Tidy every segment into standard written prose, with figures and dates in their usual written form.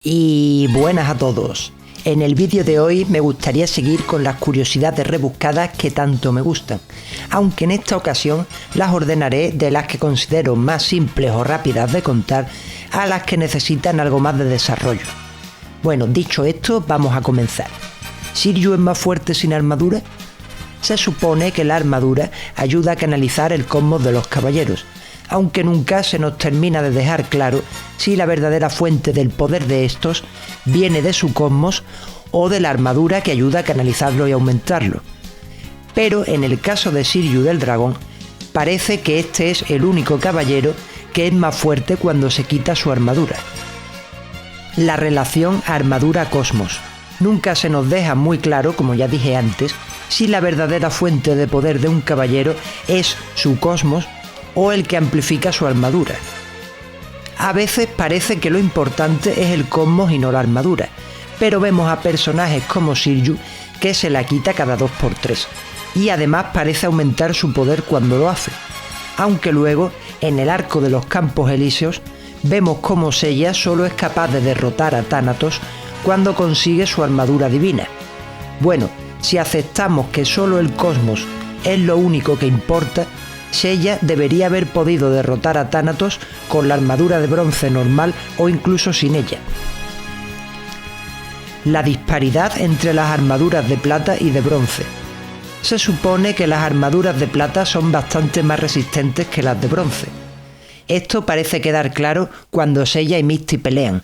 Y buenas a todos. En el vídeo de hoy me gustaría seguir con las curiosidades rebuscadas que tanto me gustan, aunque en esta ocasión las ordenaré de las que considero más simples o rápidas de contar a las que necesitan algo más de desarrollo. Bueno, dicho esto, vamos a comenzar. ¿Sirius es más fuerte sin armadura? Se supone que la armadura ayuda a canalizar el cosmos de los caballeros, aunque nunca se nos termina de dejar claro si la verdadera fuente del poder de estos viene de su cosmos o de la armadura que ayuda a canalizarlo y aumentarlo. Pero en el caso de Sirius del Dragón, parece que este es el único caballero que es más fuerte cuando se quita su armadura. La relación armadura-cosmos. Nunca se nos deja muy claro, como ya dije antes, si la verdadera fuente de poder de un caballero es su cosmos o el que amplifica su armadura. A veces parece que lo importante es el cosmos y no la armadura, pero vemos a personajes como Sirius que se la quita cada 2×3, y además parece aumentar su poder cuando lo hace, aunque luego, en el arco de los Campos Elíseos, vemos cómo Seiya solo es capaz de derrotar a Thanatos cuando consigue su armadura divina. Bueno, si aceptamos que solo el cosmos es lo único que importa, Seiya debería haber podido derrotar a Thanatos con la armadura de bronce normal o incluso sin ella. La disparidad entre las armaduras de plata y de bronce. Se supone que las armaduras de plata son bastante más resistentes que las de bronce. Esto parece quedar claro cuando Seiya y Misty pelean,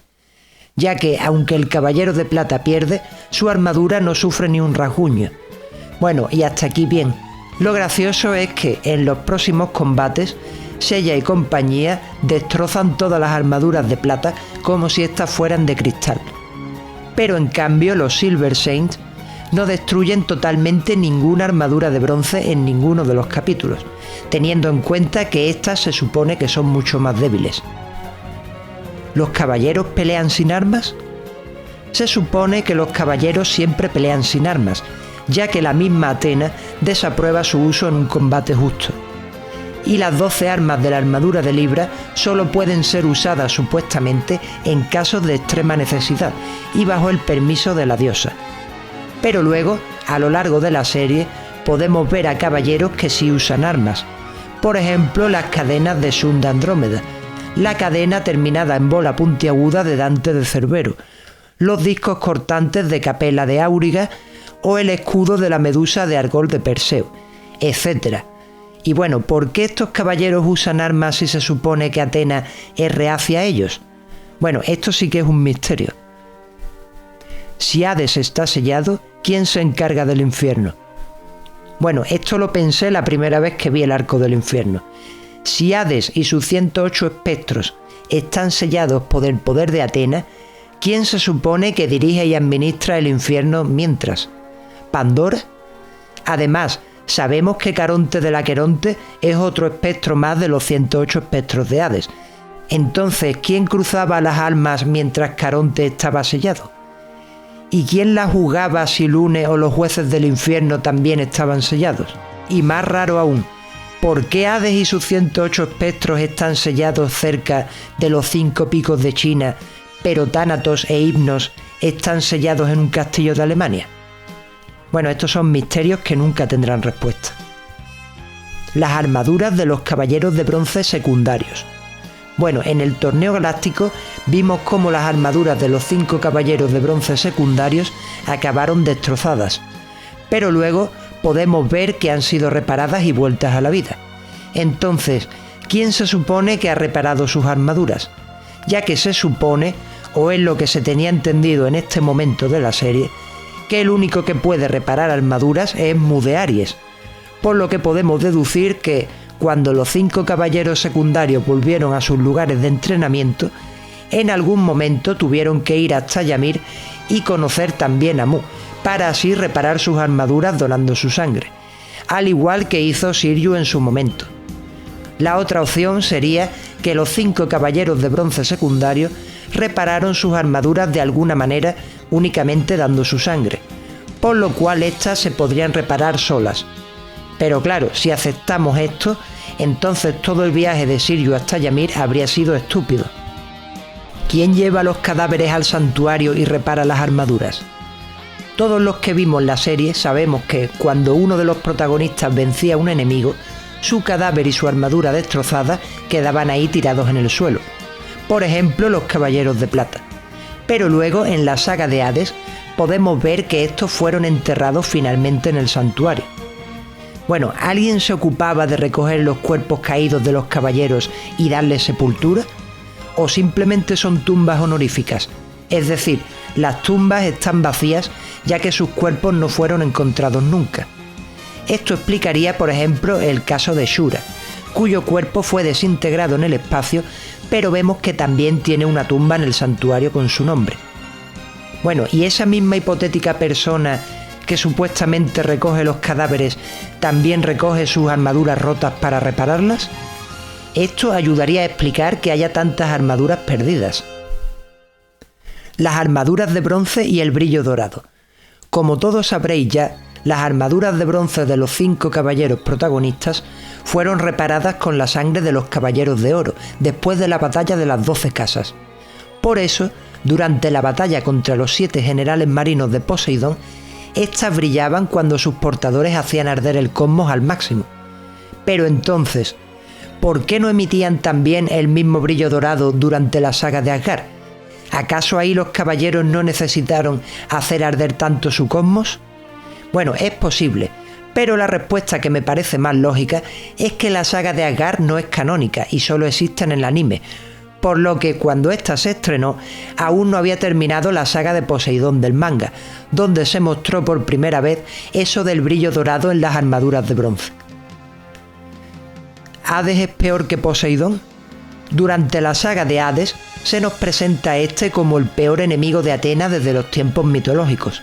ya que aunque el caballero de plata pierde, su armadura no sufre ni un rasguño. Bueno, y hasta aquí bien. Lo gracioso es que en los próximos combates, Seiya y compañía destrozan todas las armaduras de plata como si éstas fueran de cristal. Pero en cambio los Silver Saints no destruyen totalmente ninguna armadura de bronce en ninguno de los capítulos, teniendo en cuenta que éstas se supone que son mucho más débiles. ¿Los caballeros pelean sin armas? Se supone que los caballeros siempre pelean sin armas, ya que la misma Athena desaprueba su uso en un combate justo. Y las 12 armas de la armadura de Libra solo pueden ser usadas supuestamente en casos de extrema necesidad y bajo el permiso de la diosa. Pero luego, a lo largo de la serie, podemos ver a caballeros que sí usan armas. Por ejemplo, las cadenas de Sun de Andrómeda, la cadena terminada en bola puntiaguda de Dante de Cerbero, los discos cortantes de Capella de Auriga o el escudo de la Medusa de Argol de Perseo, etc. Y bueno, ¿por qué estos caballeros usan armas si se supone que Athena es reacia a ellos? Bueno, esto sí que es un misterio. Si Hades está sellado, ¿quién se encarga del infierno? Bueno, esto lo pensé la primera vez que vi el arco del infierno. Si Hades y sus 108 espectros están sellados por el poder de Athena, ¿quién se supone que dirige y administra el infierno mientras? ¿Pandora? Además, sabemos que Caronte del Aqueronte es otro espectro más de los 108 espectros de Hades. Entonces, ¿quién cruzaba las almas mientras Caronte estaba sellado? ¿Y quién las juzgaba si Lune o los jueces del infierno también estaban sellados? Y más raro aún, ¿por qué Hades y sus 108 espectros están sellados cerca de los 5 picos de China, pero Thanatos e Hypnos están sellados en un castillo de Alemania? Bueno, estos son misterios que nunca tendrán respuesta. Las armaduras de los caballeros de bronce secundarios. Bueno, en el torneo galáctico vimos cómo las armaduras de los 5 caballeros de bronce secundarios acabaron destrozadas, pero luego podemos ver que han sido reparadas y vueltas a la vida. Entonces, ¿quién se supone que ha reparado sus armaduras? Ya que se supone, o es lo que se tenía entendido en este momento de la serie, que el único que puede reparar armaduras es Mudearies, por lo que podemos deducir que, cuando los 5 caballeros secundarios volvieron a sus lugares de entrenamiento, en algún momento tuvieron que ir hasta Ymir y conocer también a Mu, para así reparar sus armaduras donando su sangre, al igual que hizo Sirius en su momento. La otra opción sería que los 5 caballeros de bronce secundarios repararon sus armaduras de alguna manera únicamente dando su sangre, por lo cual éstas se podrían reparar solas. Pero claro, si aceptamos esto, entonces todo el viaje de Sirius hasta Ymir habría sido estúpido. ¿quién lleva los cadáveres al santuario y repara las armaduras? Todos los que vimos la serie sabemos que cuando uno de los protagonistas vencía a un enemigo, su cadáver y su armadura destrozada quedaban ahí tirados en el suelo. Por ejemplo, los Caballeros de Plata. Pero luego, en la saga de Hades, podemos ver que estos fueron enterrados finalmente en el santuario. Bueno, ¿alguien se ocupaba de recoger los cuerpos caídos de los caballeros y darles sepultura? ¿O simplemente son tumbas honoríficas? Es decir, las tumbas están vacías ya que sus cuerpos no fueron encontrados nunca. Esto explicaría, por ejemplo, el caso de Shura, cuyo cuerpo fue desintegrado en el espacio, pero vemos que también tiene una tumba en el santuario con su nombre. Bueno, ¿y esa misma hipotética persona que supuestamente recoge los cadáveres también recoge sus armaduras rotas para repararlas? Esto ayudaría a explicar que haya tantas armaduras perdidas. Las armaduras de bronce y el brillo dorado. Como todos sabréis ya, las armaduras de bronce de los 5 caballeros protagonistas fueron reparadas con la sangre de los caballeros de oro, después de la batalla de las 12 casas. Por eso, durante la batalla contra los 7 generales marinos de Poseidón, estas brillaban cuando sus portadores hacían arder el cosmos al máximo. Pero entonces, ¿por qué no emitían también el mismo brillo dorado durante la saga de Asgard? ¿Acaso ahí los caballeros no necesitaron hacer arder tanto su cosmos? Bueno, es posible, pero la respuesta que me parece más lógica es que la saga de Asgard no es canónica y solo existe en el anime, por lo que cuando esta se estrenó aún no había terminado la saga de Poseidón del manga, donde se mostró por primera vez eso del brillo dorado en las armaduras de bronce. ¿Hades es peor que Poseidón? Durante la saga de Hades se nos presenta a este como el peor enemigo de Atenas desde los tiempos mitológicos,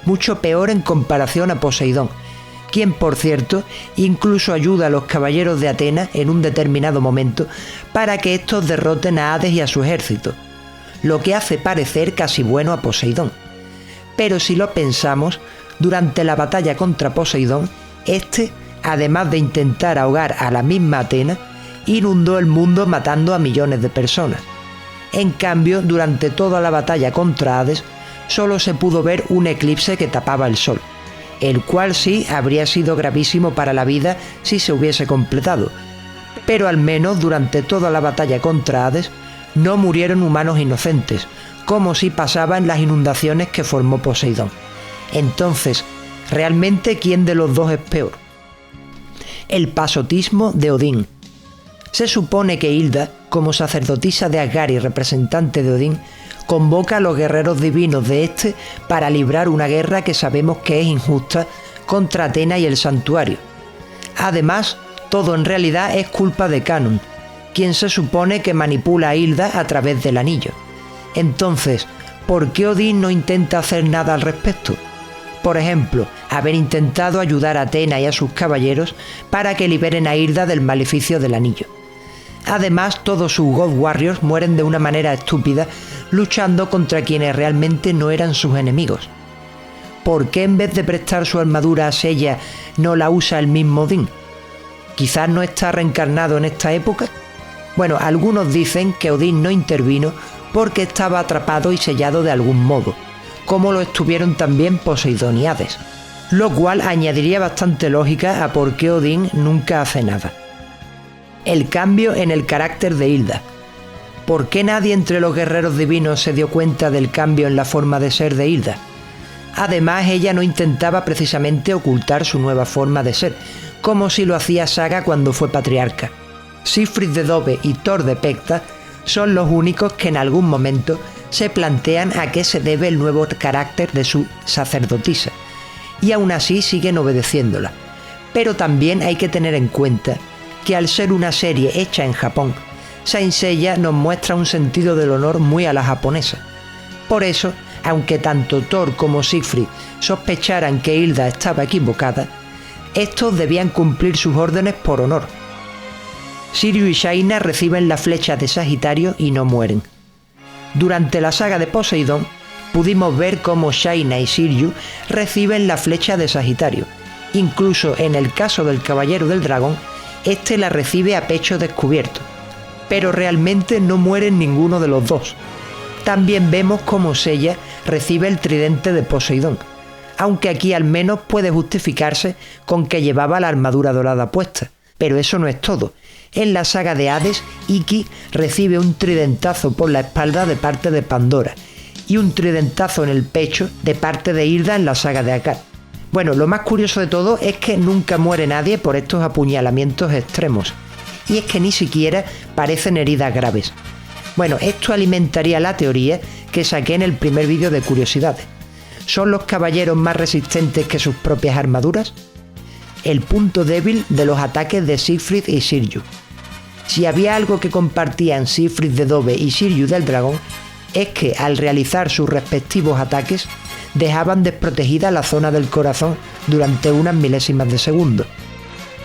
mucho peor en comparación a Poseidón, quien por cierto incluso ayuda a los caballeros de Atenas en un determinado momento para que estos derroten a Hades y a su ejército, lo que hace parecer casi bueno a Poseidón. Pero si lo pensamos, durante la batalla contra Poseidón, este, además de intentar ahogar a la misma Atenas, inundó el mundo matando a millones de personas. En cambio, durante toda la batalla contra Hades, solo se pudo ver un eclipse que tapaba el sol, el cual sí habría sido gravísimo para la vida si se hubiese completado, pero al menos durante toda la batalla contra Hades no murieron humanos inocentes, como si pasaba en las inundaciones que formó Poseidón. Entonces, ¿realmente quién de los dos es peor? El pasotismo de Odín. Se supone que Hilda, como sacerdotisa de Asgard y representante de Odín, convoca a los guerreros divinos de este para librar una guerra que sabemos que es injusta contra Atenas y el santuario. Además, todo en realidad es culpa de Canon, quien se supone que manipula a Hilda a través del anillo. Entonces, ¿por qué Odín no intenta hacer nada al respecto? Por ejemplo, haber intentado ayudar a Atenas y a sus caballeros para que liberen a Hilda del maleficio del anillo. Además, todos sus God Warriors mueren de una manera estúpida luchando contra quienes realmente no eran sus enemigos. ¿Por qué en vez de prestar su armadura a Sella no la usa el mismo Odín? ¿Quizás no está reencarnado en esta época? Bueno, algunos dicen que Odín no intervino porque estaba atrapado y sellado de algún modo, como lo estuvieron también Poseidón y Hades, lo cual añadiría bastante lógica a por qué Odín nunca hace nada. El cambio en el carácter de Hilda. ¿Por qué nadie entre los guerreros divinos se dio cuenta del cambio en la forma de ser de Hilda? Además, ella no intentaba precisamente ocultar su nueva forma de ser, como si lo hacía Saga cuando fue patriarca. Siegfried de Dove y Thor de Pecta son los únicos que en algún momento se plantean a qué se debe el nuevo carácter de su sacerdotisa, y aún así siguen obedeciéndola. Pero también hay que tener en cuenta que al ser una serie hecha en Japón, Saint Seiya nos muestra un sentido del honor muy a la japonesa. Por eso, aunque tanto Thor como Siegfried sospecharan que Hilda estaba equivocada, estos debían cumplir sus órdenes por honor. Shiryu y Shaina reciben la flecha de Sagitario y no mueren. Durante la saga de Poseidón, pudimos ver cómo Shaina y Shiryu reciben la flecha de Sagitario. Incluso en el caso del Caballero del Dragón, este la recibe a pecho descubierto. Pero realmente no mueren ninguno de los dos. También vemos cómo Seiya recibe el tridente de Poseidón, aunque aquí al menos puede justificarse con que llevaba la armadura dorada puesta. Pero eso no es todo. En la saga de Hades, Ikki recibe un tridentazo por la espalda de parte de Pandora y un tridentazo en el pecho de parte de Hilda en la saga de Akkad. Bueno, lo más curioso de todo es que nunca muere nadie por estos apuñalamientos extremos, y es que ni siquiera parecen heridas graves. Bueno, esto alimentaría la teoría que saqué en el primer vídeo de curiosidades. ¿Son los caballeros más resistentes que sus propias armaduras? El punto débil de los ataques de Siegfried y Sirju. Si había algo que compartían Siegfried de Dove y Sirju del Dragón, es que al realizar sus respectivos ataques dejaban desprotegida la zona del corazón durante unas milésimas de segundo,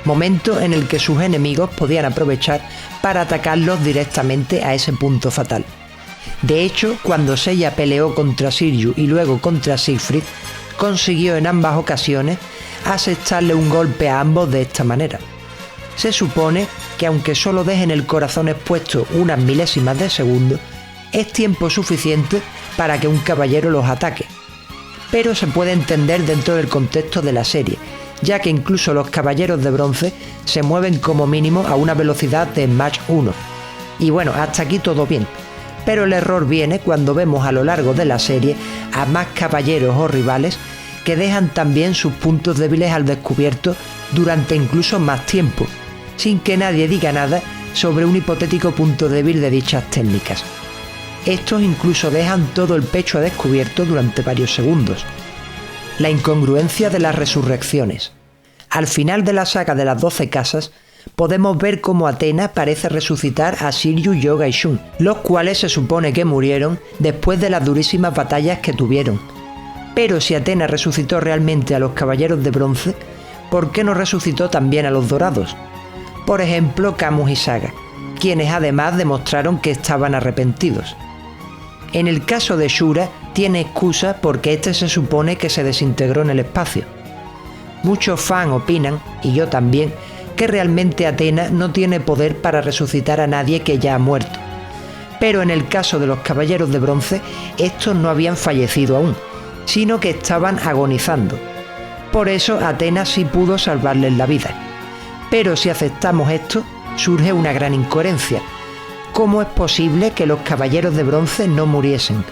momento en el que sus enemigos podían aprovechar para atacarlos directamente a ese punto fatal. De hecho, cuando Seiya peleó contra Sirju y luego contra Siegfried, consiguió en ambas ocasiones asestarle un golpe a ambos de esta manera. Se supone que aunque solo dejen el corazón expuesto unas milésimas de segundo, es tiempo suficiente para que un caballero los ataque. Pero se puede entender dentro del contexto de la serie, ya que incluso los caballeros de bronce se mueven como mínimo a una velocidad de Mach 1. Y bueno, hasta aquí todo bien. Pero el error viene cuando vemos a lo largo de la serie a más caballeros o rivales que dejan también sus puntos débiles al descubierto durante incluso más tiempo, sin que nadie diga nada sobre un hipotético punto débil de dichas técnicas. Estos incluso dejan todo el pecho a descubierto durante varios segundos. La incongruencia de las resurrecciones. Al final de la saga de las 12 casas, podemos ver cómo Athena parece resucitar a Sirju, Yoga y Shun, los cuales se supone que murieron después de las durísimas batallas que tuvieron. Pero si Athena resucitó realmente a los caballeros de bronce, ¿por qué no resucitó también a los dorados? Por ejemplo, Camus y Saga, quienes además demostraron que estaban arrepentidos. En el caso de Shura, tiene excusa porque este se supone que se desintegró en el espacio. Muchos fans opinan, y yo también, que realmente Athena no tiene poder para resucitar a nadie que ya ha muerto. Pero en el caso de los caballeros de bronce, estos no habían fallecido aún, sino que estaban agonizando. Por eso Athena sí pudo salvarles la vida. Pero si aceptamos esto, surge una gran incoherencia. ¿Cómo es posible que los caballeros de bronce no muriesen?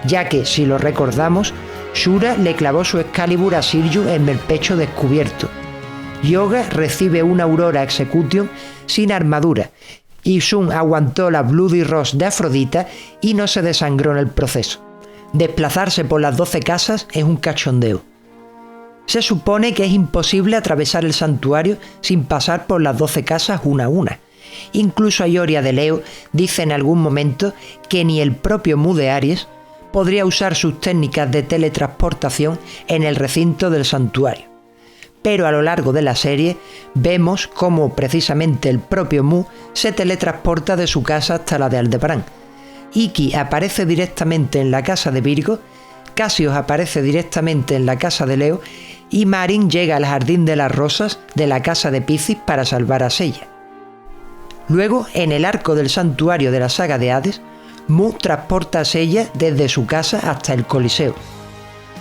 Ya que, si lo recordamos, Shura le clavó su Excalibur a Sirju en el pecho descubierto. Yoga recibe una Aurora Execution sin armadura, y Shun aguantó la Bloody Rose de Afrodita y no se desangró en el proceso. Desplazarse por las 12 casas es un cachondeo. Se supone que es imposible atravesar el santuario sin pasar por las 12 casas una a una. Incluso Ioria de Leo dice en algún momento que ni el propio Mu de Aries podría usar sus técnicas de teletransportación en el recinto del santuario. Pero a lo largo de la serie vemos cómo precisamente el propio Mu se teletransporta de su casa hasta la de Aldebarán. Ikki aparece directamente en la casa de Virgo, Cassius aparece directamente en la casa de Leo y Marin llega al Jardín de las Rosas de la casa de Piscis para salvar a Seiya. Luego, en el arco del santuario de la saga de Hades, Mu transporta a Seiya desde su casa hasta el Coliseo.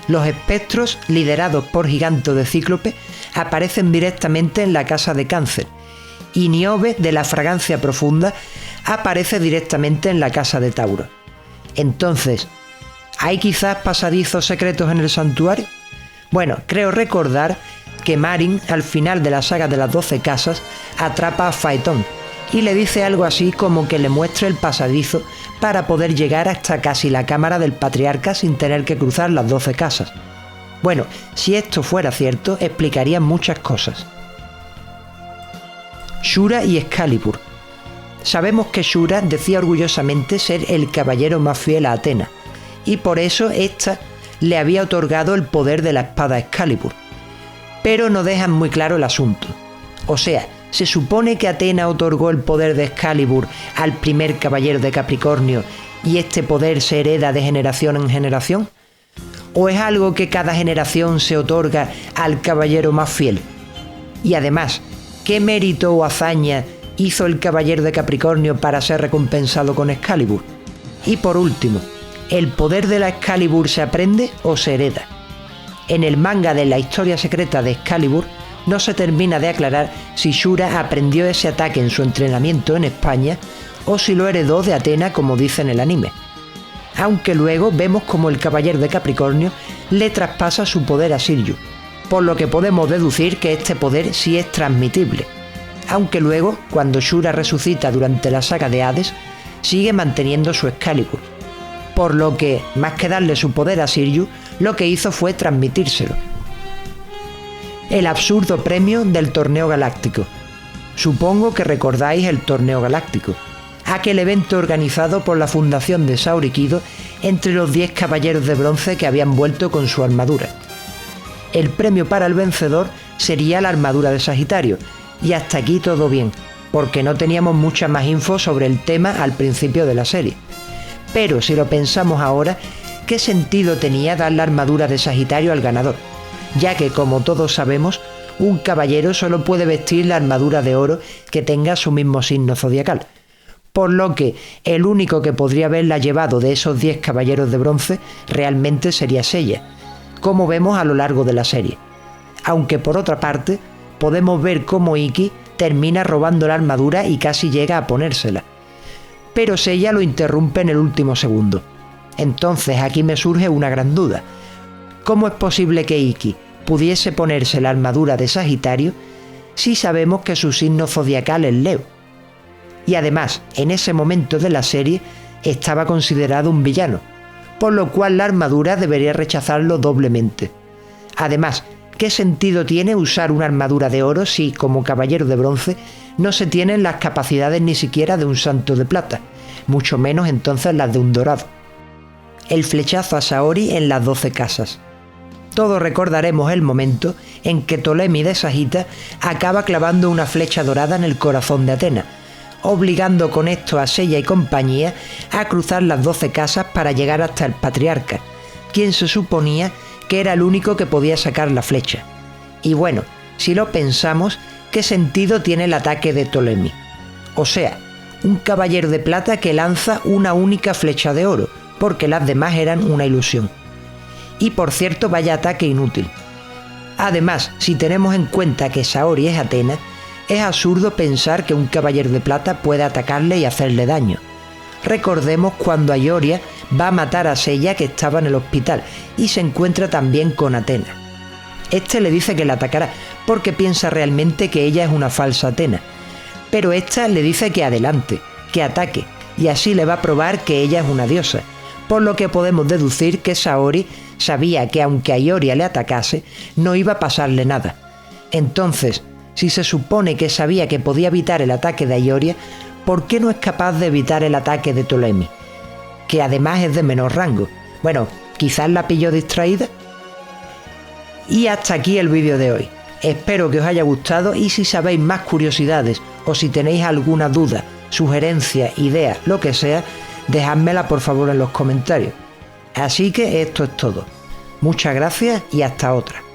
Los espectros, liderados por Giganto de Cíclope, aparecen directamente en la casa de Cáncer, y Niobe, de la Fragancia Profunda, aparece directamente en la casa de Tauro. Entonces, ¿hay quizás pasadizos secretos en el santuario? Bueno, creo recordar que Marin, al final de la saga de las 12 casas, atrapa a Phaeton y le dice algo así como que le muestre el pasadizo para poder llegar hasta casi la cámara del patriarca sin tener que cruzar las 12 casas. Bueno, si esto fuera cierto, explicaría muchas cosas. Shura y Excalibur. Sabemos que Shura decía orgullosamente ser el caballero más fiel a Athena, y por eso ésta le había otorgado el poder de la espada Excalibur. Pero no dejan muy claro el asunto. O sea, ¿se supone que Athena otorgó el poder de Excalibur al primer caballero de Capricornio y este poder se hereda de generación en generación? ¿O es algo que cada generación se otorga al caballero más fiel? Y además, ¿qué mérito o hazaña hizo el caballero de Capricornio para ser recompensado con Excalibur? Y por último, ¿El poder de la Excalibur se aprende o se hereda? En el manga de la historia secreta de Excalibur no se termina de aclarar si Shura aprendió ese ataque en su entrenamiento en España o si lo heredó de Atena como dice en el anime. Aunque luego vemos como el Caballero de Capricornio le traspasa su poder a Shiryu, por lo que podemos deducir que este poder sí es transmitible. Aunque luego, cuando Shura resucita durante la saga de Hades, sigue manteniendo su Excalibur. Por lo que, más que darle su poder a Shiryu, lo que hizo fue transmitírselo. El absurdo premio del Torneo Galáctico. Supongo que recordáis el Torneo Galáctico, aquel evento organizado por la fundación de Saori Kido entre los 10 caballeros de bronce que habían vuelto con su armadura. El premio para el vencedor sería la armadura de Sagitario, y hasta aquí todo bien, porque no teníamos mucha más info sobre el tema al principio de la serie. Pero si lo pensamos ahora, ¿qué sentido tenía dar la armadura de Sagitario al ganador? Ya que, como todos sabemos, un caballero solo puede vestir la armadura de oro que tenga su mismo signo zodiacal, por lo que el único que podría haberla llevado de esos 10 caballeros de bronce realmente sería Seiya, como vemos a lo largo de la serie. Aunque por otra parte, podemos ver cómo Ikki termina robando la armadura y casi llega a ponérsela. Pero Seiya lo interrumpe en el último segundo. Entonces aquí me surge una gran duda. ¿Cómo es posible que Ikki pudiese ponerse la armadura de Sagitario si sabemos que su signo zodiacal es Leo? Y además, en ese momento de la serie, estaba considerado un villano, por lo cual la armadura debería rechazarlo doblemente. Además, ¿qué sentido tiene usar una armadura de oro si, como caballero de bronce, no se tienen las capacidades ni siquiera de un santo de plata, mucho menos entonces las de un dorado? El flechazo a Saori en las 12 casas. Todos recordaremos el momento en que Ptolemy de Sagita acaba clavando una flecha dorada en el corazón de Atena, obligando con esto a Seiya y compañía a cruzar las 12 casas para llegar hasta el patriarca, quien se suponía que era el único que podía sacar la flecha. Y bueno, si lo pensamos, ¿qué sentido tiene el ataque de Ptolemy? O sea, un caballero de plata que lanza una única flecha de oro, porque las demás eran una ilusión. Y por cierto, vaya ataque inútil. Además, si tenemos en cuenta que Saori es Atena, es absurdo pensar que un caballero de plata puede atacarle y hacerle daño. Recordemos cuando Ayoria va a matar a Seiya, que estaba en el hospital, y se encuentra también con Atena. Este le dice que la atacará porque piensa realmente que ella es una falsa Atena, pero esta le dice que adelante, que ataque, y así le va a probar que ella es una diosa, por lo que podemos deducir que Saori sabía que aunque Ayoria le atacase, no iba a pasarle nada. Entonces, si se supone que sabía que podía evitar el ataque de Ayoria, ¿por qué no es capaz de evitar el ataque de Ptolemy? Que además es de menor rango. Bueno, quizás la pilló distraída. Y hasta aquí el vídeo de hoy. Espero que os haya gustado y si sabéis más curiosidades o si tenéis alguna duda, sugerencia, idea, lo que sea, dejádmela por favor en los comentarios. Así que esto es todo. Muchas gracias y hasta otra.